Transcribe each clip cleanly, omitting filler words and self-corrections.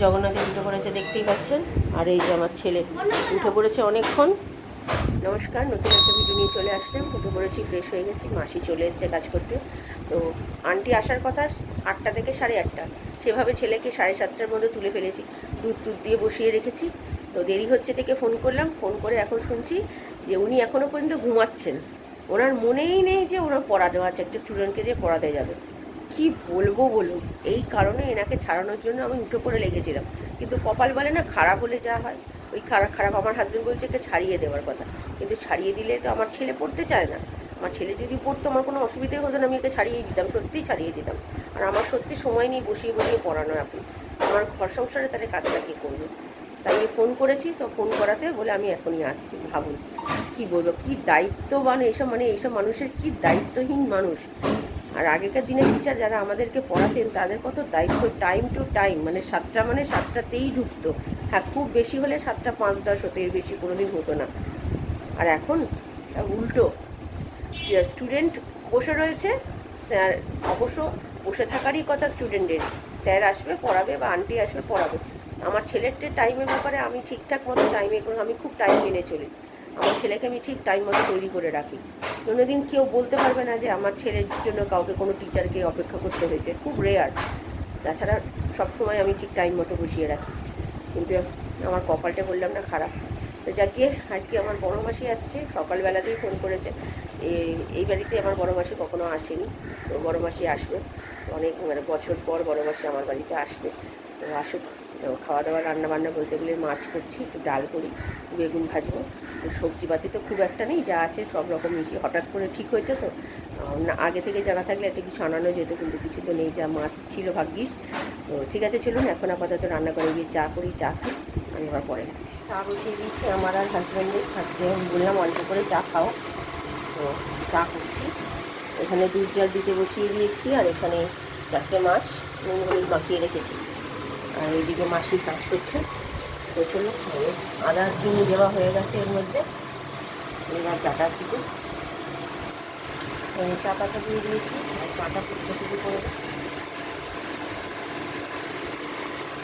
জগন্নাথে উঠে পড়েছে দেখতেই পাচ্ছেন। আর এই যে আমার ছেলে উঠে পড়েছে অনেকক্ষণ। নমস্কার, নতুন একটা ভিডিও নিয়ে চলে আসলাম। উঠে পড়েছি, ফ্রেশ হয়ে গেছি, মাসি চলে এসেছে কাজ করতে। তো আন্টি আসার কথা 8টা থেকে 8:30, সেভাবে ছেলেকে 7:30টার মধ্যে তুলে ফেলেছি, দুধ দিয়ে বসিয়ে রেখেছি। তো দেরি হচ্ছে থেকে ফোন করলাম, ফোন করে এখন শুনছি যে উনি এখনও পর্যন্ত ঘুমাচ্ছেন। ওনার মনেই নেই যে ওনার পড়া দেওয়া আছে, একটা স্টুডেন্টকে যে পড়াতে যাবে। কি বলবো বলুন, এই কারণে এনাকে ছাড়ানোর জন্য আমি উঠে পড়ে লেগেছিলাম। কিন্তু কপাল বলে না, খারাপ হলে যা হয় ওই খারাপ। আমার হাজবেন্ড বলছে একে ছাড়িয়ে দেওয়ার কথা, কিন্তু ছাড়িয়ে দিলে তো আমার ছেলে পড়তে চায় না। আমার ছেলে যদি পড়তো আমার কোনো অসুবিধাই হতো না, আমি একে ছাড়িয়ে দিতাম, সত্যিই ছাড়িয়ে দিতাম। আর আমার সত্যি সময় নেই বসিয়ে পড়ানো। আপনি আমার ঘর সংসারে তাহলে কাজটা কী করবে? তাই আমি ফোন করেছি, তো ফোন করাতে বলে আমি এখনই আসছি। ভাবুন কী বলবো, কী দায়িত্ববান এইসব মানুষের, কী দায়িত্বহীন মানুষ। আর আগেকার দিনের টিচার যারা আমাদেরকে পড়াতেন তাদের কত দায়িত্ব, টাইম টু টাইম, মানে 7টা মানে 7টাতেই ঢুকতো। হ্যাঁ, খুব বেশি হলে 7টা 5-10 হতো, এর বেশি কোনোদিন হতো না। আর এখন উল্টো, স্টুডেন্ট বসে রয়েছে, স্যার অবশ্য বসে থাকারই কথা স্টুডেন্টের। স্যার আসবে পড়াবে বা আন্টি আসবে পড়াবে। আমার ছেলের টাইমের ব্যাপারে আমি ঠিকঠাক মতো টাইমে, আমি খুব টাইম মেনে চলি। আমার ছেলেকে আমি ঠিক টাইম মতো তৈরি করে রাখি। কোনোদিন কেউ বলতে পারবে না যে আমার ছেলের জন্য কাউকে, কোনো টিচারকে অপেক্ষা করতে হয়েছে, খুব রেয়ার। তাছাড়া সবসময় আমি ঠিক টাইম মতো বসিয়ে রাখি। কিন্তু আমার কপালটা বললাম না খারাপ। তো যাকে আজকে আমার বড় মাসি আসছে, সকালবেলাতেই ফোন করেছে। এই বাড়িতে আমার বড় মাসি কখনো আসেনি, তো বড় মাসি আসবে। অনেক মানে বছর পর বড় মাসি আমার বাড়িতে আসবে। তো আসুক, খাওয়া দাওয়া রান্নাবান্না বলতে গেলে মাছ করছি, একটু ডাল করি, বেগুন ভাজবো। সবজিপাতি তো খুব একটা নেই, যা আছে সব রকম মিশিয়ে, হঠাৎ করে ঠিক হয়েছে তো। না আগে থেকে জানা থাকলে একটা কিছু আনানো যেত, কিন্তু কিছু তো নেই, যা মাছ ছিল ভাগ্যিস। তো ঠিক আছে, চলুন এখন আপাতত রান্না করে গিয়ে চা করি, চা খাই। আমি আবার পরে আসছি। চা বসিয়ে দিয়েছি আমার আর হাজব্যান্ডের। আজকে বললাম অল্প করে চা খাও, তো চা করছি। এখানে দুধ জল দিতে বসিয়ে দিয়েছি, আর এখানে 4টে মাছ নুন হলুদ মাখিয়ে রেখেছি। আর এইদিকে মাসি কাজ করছে। তো চলো, আদা চিনি দেওয়া হয়ে গেছে এর মধ্যে। এবার চাটা ফুটে, চা পাতা দিয়ে দিয়েছি, আর চাটা ফুটতে শুরু করে।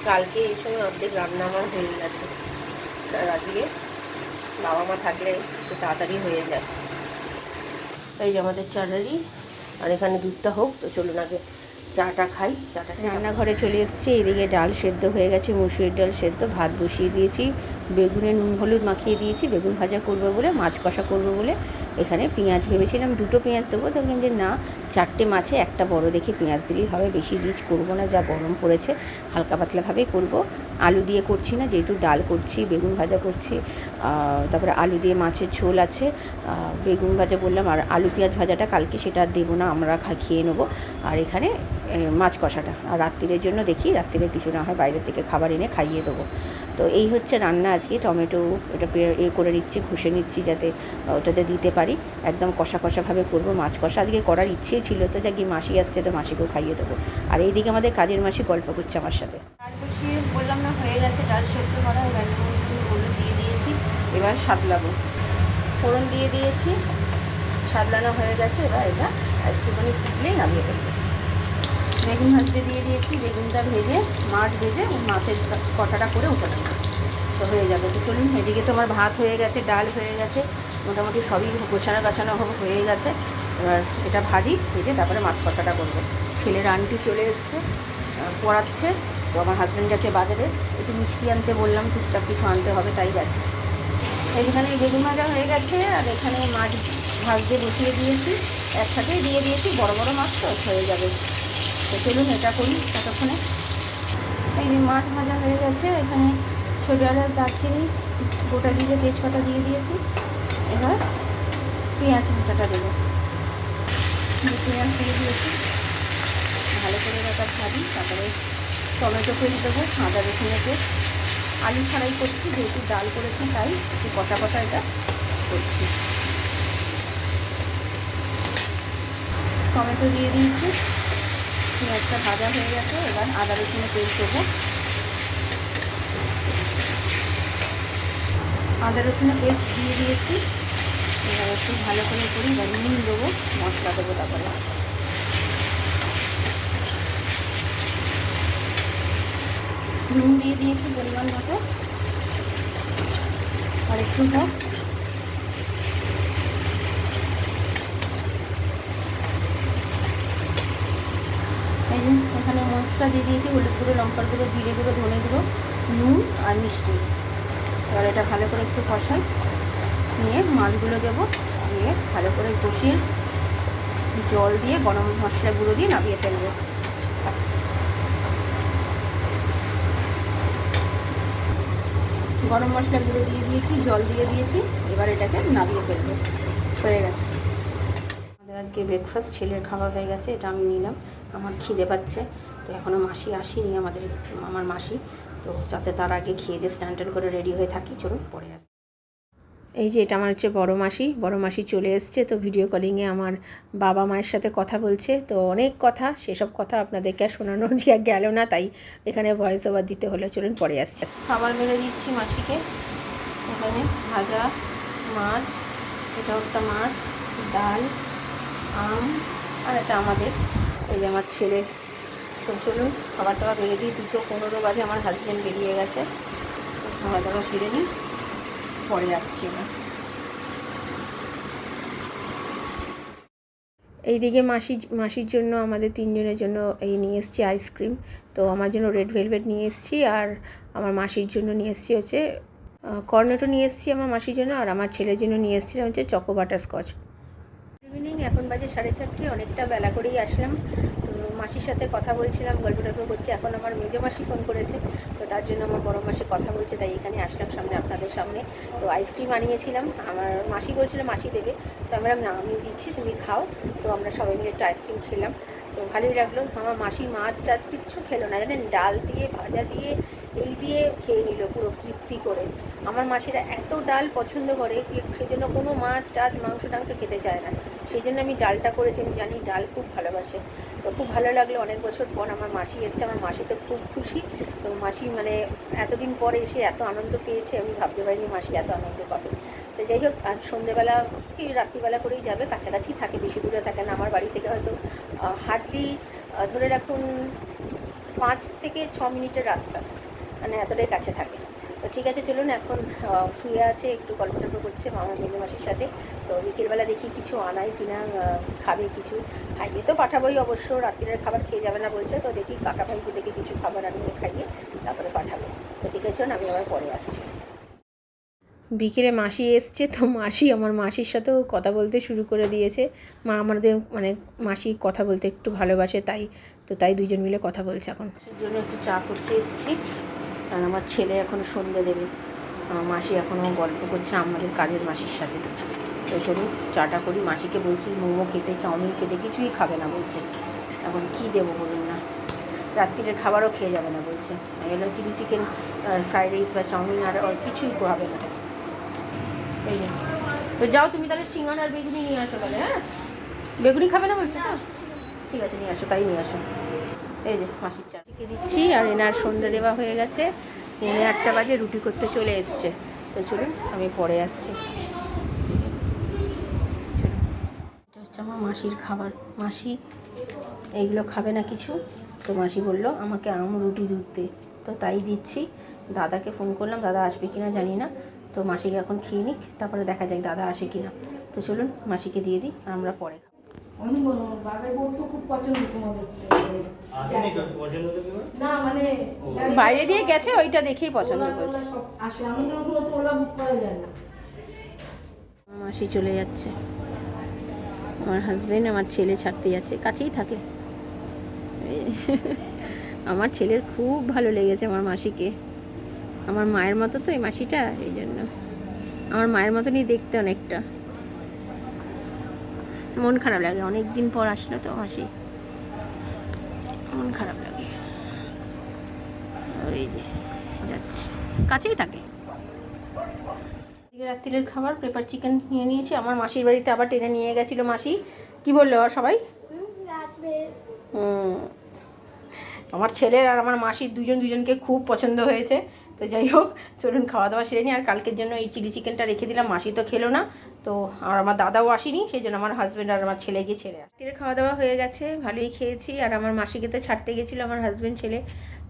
কালকে এই সময় অর্ধেক রান্না আমার হয়ে গেছে। আর আজকে বাবা মা থাকলে একটু তাড়াতাড়ি হয়ে যায়। এই যে আমাদের চা রেডি, আর এখানে দুধটা হোক। তো চলুন আগে চাটা খাই। চাটা রান্নাঘরে চলে এসেছি। এদিকে ডাল সেদ্ধ হয়ে গেছে, মুসুরির ডাল সেদ্ধ, ভাত বসিয়ে দিয়েছি, বেগুনে নুন হলুদ মাখিয়ে দিয়েছি, বেগুন ভাজা করবো বলে, মাছ কষা করবো বলে। এখানে পেঁয়াজ ভেবেছিলাম 2টো পেঁয়াজ দেবো, দেখলাম যে না, 4টে মাছে একটা বড় দেখে পেঁয়াজ দিলেই হবে, বেশি রিচ করবো না, যা গরম পড়েছে হালকা পাতলাভাবেই করবো। আলু দিয়ে করছি না, যেহেতু ডাল করছি, বেগুন ভাজা করছি, তারপরে আলু দিয়ে মাছের ঝোল আছে, বেগুন ভাজা বললাম, আর আলু পেঁয়াজ ভাজাটা কালকে, সেটা আর দেবো না, আমরা খেয়ে নেবো। আর এখানে মাছ কষাটা, আর রাত্রিরের জন্য দেখি, রাত্রিরে কিছু না হয় বাইরের থেকে খাবার এনে খাইয়ে দেবো। তো এই হচ্ছে রান্না আজকে। টমেটো এটা করে নিচ্ছি, ঘষে নিচ্ছি, যাতে ওটাতে দিতে পারি। একদম কষা কষাভাবে করবো মাছ কষা। আজকে করার ইচ্ছেই ছিল, তো যা গিয়ে মাসি আসছে, তো মাসিকেও খাইয়ে দেবো। আর এইদিকে আমাদের কাজের মাসি গল্প করছে আমার সাথে। ডাল বসিয়ে বললাম না, হয়ে গেছে ডাল সেদ্ধ করা। এবার হলুদ দিয়ে দিয়েছি, এবার সাদলাবো। ফোড়ন দিয়ে দিয়েছি, সাদলানো হয়ে গেছে। এবার এটা একটুখানি ফুটলেই নামিয়ে ফেলবো। বেগুন ভাজতে দিয়ে দিয়েছি, বেগুনটা ভেজে, মাছ ভেজে মাছের কষাটা করে উঠে নেবো, তো হয়ে যাবে। তো চলুন, এদিকে তো আমার ভাত হয়ে গেছে, ডাল হয়ে গেছে, মোটামুটি সবই গোছানো হয়ে গেছে। এবার এটা ভাজি, ভেজে তারপরে মাছ কষাটা করবো। ছেলের আন্টি চলে এসছে, পড়াচ্ছে। তো আমার হাজব্যান্ড গেছে বাজারে, একটু মিষ্টি আনতে বললাম, টুকটাক কিছু আনতে হবে, তাই গেছে। এখানে বেগুন ভাজা হয়ে গেছে, আর এখানে মাছ ভাজতে বসিয়ে দিয়েছি, একসাথেই দিয়ে দিয়েছি, বড় বড় মাছ তো হয়ে যাবে। তো চলুন এটা করি ততক্ষণে। এই যে মাছ ভাজা হয়ে গেছে, এখানে ছোটো এলাচ, দারচিনি, গোটা জিরে, তেজপাতা দিয়ে দিয়েছি। এবার পেঁয়াজ ভাজাটা দেবো, পেঁয়াজ দিয়ে দিয়েছি, ভালো করে ওটা ভাজি। তারপরে টমেটো পেস্ট দেবো, আদা রসুনের পেস্ট, আলু ছাড়াই করছি, যেহেতু ডাল করেছি তাই একটু কষা কষা এটা করছি। টমেটো দিয়ে দিয়েছি, পেঁয়াজটা ভাজা হয়ে গেছে। এবার আদা রসুনের পেস্ট দেবো, আদা রসুনের পেস্ট দিয়ে দিয়েছি। এবার একটু ভালো করে করি, এবার নুন দেবো, মশলা দেবো। তারপরে নুন দিয়ে দিয়েছি পরিমাণ মতো, আর একটু হোক। এই যে এখানে মশলা দিয়ে দিয়েছি, হলুদ গুঁড়ো, লঙ্কার গুঁড়ো, জিরে গুঁড়ো, ধনে গুঁড়ো, নুন আর মিষ্টি। এবার এটা ভালো করে একটু কষাই, নিয়ে মাছগুলো দেবো, দিয়ে ভালো করে কষিয়ে জল দিয়ে গরম মশলা গুঁড়ো দিয়ে নামিয়ে ফেলবো। গরম মশলা গুঁড়ো দিয়ে দিয়েছি, জল দিয়ে দিয়েছি, এবার এটাকে নামিয়ে ফেলবো। হয়ে গেছে আমাদের আজকে ব্রেকফাস্ট। ছেলের খাওয়া হয়ে গেছে, এটা আমি নিলাম। আমার খিদে পাচ্ছে, তো এখনও মাসি আসেনি, আমার মাসি, তো যাতে তার আগে খেয়ে দিয়ে স্নান টান করে রেডি হয়ে থাকি। চলুন পরে আসি। এই যে এটা আমার হচ্ছে বড় মাসি চলে এসছে। তো ভিডিও কলিংয়ে আমার বাবা মায়ের সাথে কথা বলছে, তো অনেক কথা, সেসব কথা আপনাদেরকে আর শোনানো গেল না, তাই এখানে ভয়েস ওভার দিতে হলো। চলুন পরে আসছে। খাবার বেড়ে দিচ্ছি মাসিকে। এখানে ভাজা মাছ, এটাও একটা মাছ, ডাল, আম, আর এটা আমাদের, এই যে আমার ছেলের। তো চলুন খাবার দাবার বেড়ে দিই। 2:15 বাজে, আমার হাজব্যান্ড বেরিয়ে গেছে। খাওয়া দাওয়া সেরে নিই, পরে আসছি না। এইদিকে মাসির জন্য, আমাদের 3 জনের জন্য এই নিয়ে এসেছি আইসক্রিম। তো আমার জন্য রেড ভেলভেট নিয়ে এসেছি, আর আমার মাসির জন্য নিয়ে এসেছি হচ্ছে কর্নেটো নিয়ে এসেছি আমার মাসির জন্য, আর আমার ছেলের জন্য নিয়ে এসেছিলাম হচ্ছে চকো বাটারস্কচ। ইভিনিং, এখন বাজে 4:30, অনেকটা বেলা করেই আসলাম। তো মাসির সাথে কথা বলছিলাম, গল্প টল্প করছি। এখন আমার মেজো মাসি ফোন করেছে, তো তার জন্য আমার বড় মাসি কথা বলছে, তাই এখানে আসলাম সামনে, আপনাদের সামনে। তো আইসক্রিম আনিয়েছিলাম, আমার মাসি বলছিল মাসি দেবে, তো আমরা না, আমি দিচ্ছি, তুমি খাও। তো আমরা সবাই মিলে একটা আইসক্রিম খেলাম, তো ভালোই লাগলো। আমার মাসি মাছ টাছ কিচ্ছু খেলো না, জানেন, ডাল দিয়ে ভাজা দিয়ে এই দিয়ে খেয়ে নিল পুরো তৃপ্তি করে। আমার মাসিরা এত ডাল পছন্দ করে, সেই জন্য কোনো মাছ টাছ মাংস টাংস খেতে চায় না। সেই জন্য আমি ডালটা করেছি, আমি জানি ডাল খুব ভালোবাসে। তো খুব ভালো লাগলো, অনেক বছর পর আমার মাসি এসছে, আমার মাসি তো খুব খুশি। তো মাসি মানে এতদিন পরে এসে এত আনন্দ পেয়েছে, আমি ভাবতে পারিনি মাসি এত আনন্দ পাবে। তো যাই হোক, আর সন্ধ্যেবেলা কি রাত্রিবেলা করেই যাবে, কাছাকাছি থাকে, বেশি দূরে থাকে না। আমার বাড়ি থেকে হয়তো হার্ডলি ধরে রাখুন 5 থেকে 6 মিনিটের রাস্তা, মানে এতটাই কাছে থাকে। তো ঠিক আছে, চলুন। এখন শুয়ে আছে, একটু গল্প টল্প করছে আমার মেজো মাসির সাথে। তো বিকেলবেলা দেখি কিছু আনাই কিনা, খাবে কিছু, খাইয়ে তো পাঠাবোই অবশ্য, রাত্রির খাবার খেয়ে যাবে না বলছে। তো দেখি কাকা ভাইকে দেখে কিছু খাবার আনিয়ে খাইয়ে তারপরে পাঠাবো। তো ঠিক আছে, আমি আবার পরে আসছি। বিকেলে মাসি এসছে, তো আমার মাসির সাথেও কথা বলতে শুরু করে দিয়েছে। মা আমাদের মানে মাসি কথা বলতে একটু ভালোবাসে, তাই দুজন মিলে কথা বলছে। এখন সেই জন্য একটু চা করতে এসেছি, কারণ আমার ছেলে এখন সন্ধ্যে দেবে। মাসি এখনও গল্প করছে আমাদের কাজের মাসির সাথে। তো চলুন চাটা করি। মাসিকে বলছি মোমো খেতে, চাউমিন খেতে, কিছুই খাবে না বলছে। এখন কি দেবো বলুন না, রাত্রিরের খাবারও খেয়ে যাবে না বলছে। এগুলো চিলি চিকেন, ফ্রাইড রাইস বা চাউমিন আর কিছুই খাবে না। এই যে, তো যাও তুমি তাহলে সিঙ্গারা আর বেগুনি নিয়ে আসো তাহলে। হ্যাঁ, বেগুনি খাবে না বলছে তো, ঠিক আছে নিয়ে আসো, তাই নিয়ে আসো। এই যে মাসির চা রেখে দিচ্ছি, আর এনার সন্ধ্যে দেওয়া হয়ে গেছে। 8:30 বাজে, রুটি করতে চলে এসছে। তো চলুন আমি পরে আসছি। এটা হচ্ছে আমার মাসির খাবার। মাসি এইগুলো খাবে না কিছু, তো মাসি বললো আমাকে আম রুটি দুধ দে, তো তাই দিচ্ছি। দাদাকে ফোন করলাম, দাদা আসবে কিনা জানি না। তো মাসিকে এখন খেয়ে নিক, তারপরে দেখা যায় দাদা আসে কিনা। তো চলুন মাসিকে দিয়ে দিই, আমরা পরে খাবো। বাইরে দিয়ে গেছে, ওইটা দেখেই পছন্দ করছে। মাসি চলে যাচ্ছে, আমার হাজবেন্ড আমার ছেলে ছাড়তে যাচ্ছে, কাছেই থাকে। আমার ছেলের খুব ভালো লেগেছে আমার মাসিকে। আমার মায়ের মতো তো এই মাসিটা, এই জন্য আমার মায়ের মতনই দেখতে অনেকটা। মন খারাপ লাগে, অনেক দিন পর আসলো তো মাসি, মন খারাপ লাগে। ওই যে যাচ্ছে, কাছেই থাকে। রাত্রির খাবার পেপার চিকেন নিয়ে নিয়েছি। আমার মাসির বাড়িতে আবার টেনে নিয়ে গেছিলো মাসি। কি বললো আর সবাই? আমার ছেলের আর আমার মাসির দুজনকে খুব পছন্দ হয়েছে। তো যাই হোক, চলুন খাওয়া দাওয়া সেরে নিই। আর কালকের জন্য এই চিলি চিকেনটা রেখে দিলাম, মাসি তো খেলো না। তো আর আমার দাদাও আসেনি, সেই জন্য আমার হাজব্যান্ড আর আমার ছেলেকে ছেড়ে রাত্রির খাওয়া দাওয়া হয়ে গেছে, ভালোই খেয়েছি। আর আমার মাসিকে তো ছাড়তে গেছিলো আমার হাজব্যান্ড ছেলে।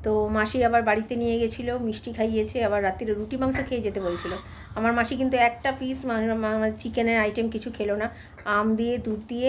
তো মাসি আবার বাড়িতে নিয়ে গেছিলো, মিষ্টি খাইয়েছে, আবার রাত্রিরে রুটি মাংস খেয়ে যেতে বলছিল। আমার মাসি কিন্তু একটা পিস চিকেনের আইটেম কিছু খেলো না। আম দিয়ে দুধ দিয়ে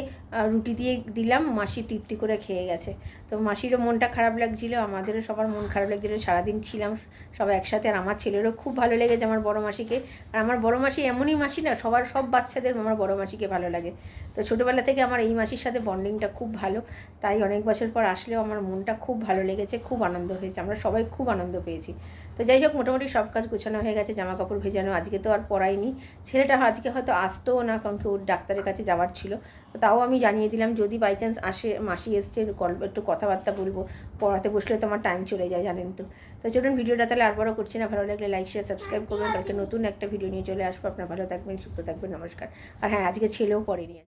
রুটি দিয়ে দিলাম, মাসি তৃপ্তি করে খেয়ে গেছে। তো মাসিরও মনটা খারাপ লাগছিলো, আমাদেরও সবার মন খারাপ লাগছিলো। সারাদিন ছিলাম সবাই একসাথে, আর আমার ছেলেরও খুব ভালো লেগেছে আমার বড় মাসিকে। আর আমার বড় মাসি এমনই মাসি না, সব বাচ্চাদের আমার বড় মাসিকে ভালো লাগে। তো ছোটোবেলা থেকে আমার এই মাসির সাথে বন্ডিংটা খুব ভালো, তাই অনেক বছর পর আসলেও আমার মনটা খুব ভালো লেগেছে, খুব আনন্দ হয়েছে, আমরা সবাই খুব আনন্দ পেয়েছি। তো যাই হোক, মোটামুটি সব কাজ গোছানো হয়ে গেছে, জামা কাপড় ভেজানো, আজকে তো আর পরাইনি। ছেলেটা আজকে হয়তো আসতেও না, কারণ কি ওর ডাক্তারের কাছে যাওয়ার ছিল। তো তাও আমি জানিয়ে দিলাম যদি বাই চান্স আসে, মাসি এসছে, গল্প একটু কথাবার্তা বলবো, পড়াতে বসলে তো আমার টাইম চলে যায় জানেন তো। তো চলুন ভিডিওটা তাহলে আর বড় করছি না, ভালো লাগলে লাইক শেয়ার সাবস্ক্রাইব করবেন। কালকে নতুন একটা ভিডিও নিয়ে চলে আসবো। আপনারা ভালো থাকবেন, সুস্থ থাকবেন, নমস্কার। আর হ্যাঁ, আজকে ছেলেও পড়েনি।